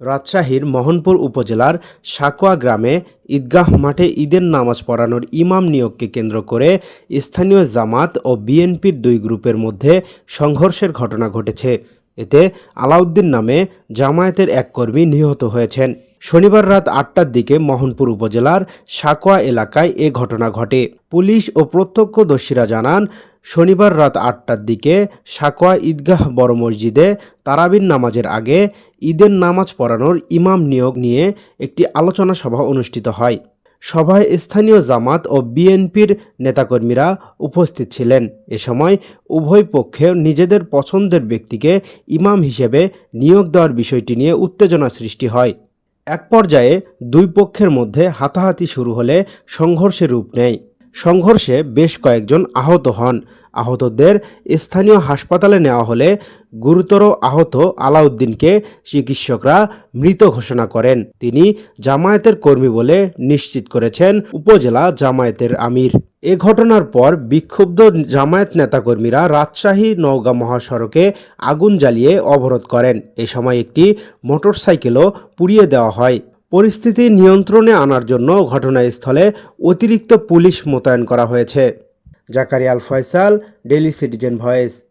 রাজশাহীর মোহনপুর উপজেলার সাকোয়া গ্রামে ঈদগাহ মাঠে ঈদের নামাজ পড়ানোর ইমাম নিয়োগকে কেন্দ্র করে স্থানীয় জামাত ও বিএনপির দুই গ্রুপের মধ্যে সংঘর্ষের ঘটনা ঘটেছে। এতে আলাউদ্দিন নামে জামায়াতের এক কর্মী নিহত হয়েছেন। শনিবার রাত ৮টার দিকে মোহনপুর উপজেলার সাকোয়া এলাকায় এ ঘটনা ঘটে। পুলিশ ও প্রত্যক্ষদর্শীরা জানান, শনিবার রাত ৮টার দিকে সাকোয়া ঈদগাহ বড় মসজিদে তারাবির নামাজের আগে ঈদের নামাজ পড়ানোর ইমাম নিয়োগ নিয়ে একটি আলোচনা সভা অনুষ্ঠিত হয়। সভায় স্থানীয় জামাত ও বিএনপির নেতাকর্মীরা উপস্থিত ছিলেন। এ সময় উভয় পক্ষে নিজেদের পছন্দের ব্যক্তিকে ইমাম হিসেবে নিয়োগ দেওয়ার বিষয়টি নিয়ে উত্তেজনা সৃষ্টি হয়। এক পর্যায়ে দুই পক্ষের মধ্যে হাতাহাতি শুরু হলে সংঘর্ষের রূপ নেয়। সংঘর্ষে বেশ কয়েকজন আহত হন। আহতদের স্থানীয় হাসপাতালে নেওয়া হলে গুরুতর আহত আলাউদ্দিনকে চিকিৎসকরা মৃত ঘোষণা করেন। তিনি জামায়াতের কর্মী বলে নিশ্চিত করেছেন উপজেলা জামায়াতের আমির। এ ঘটনার পর বিক্ষুব্ধ জামায়াত নেতাকর্মীরা রাজশাহী-নওগাঁ মহাসড়কে আগুন জ্বালিয়ে অবরোধ করেন। এ সময় একটি মোটরসাইকেলও পুড়িয়ে দেওয়া হয়। পরিস্থিতি নিয়ন্ত্রণে আনার জন্য ঘটনাস্থলে অতিরিক্ত পুলিশ মোতায়েন করা হয়েছে। জাকারিয়া আল ফয়সাল, ডেইলি সিটিজেন ভয়েস।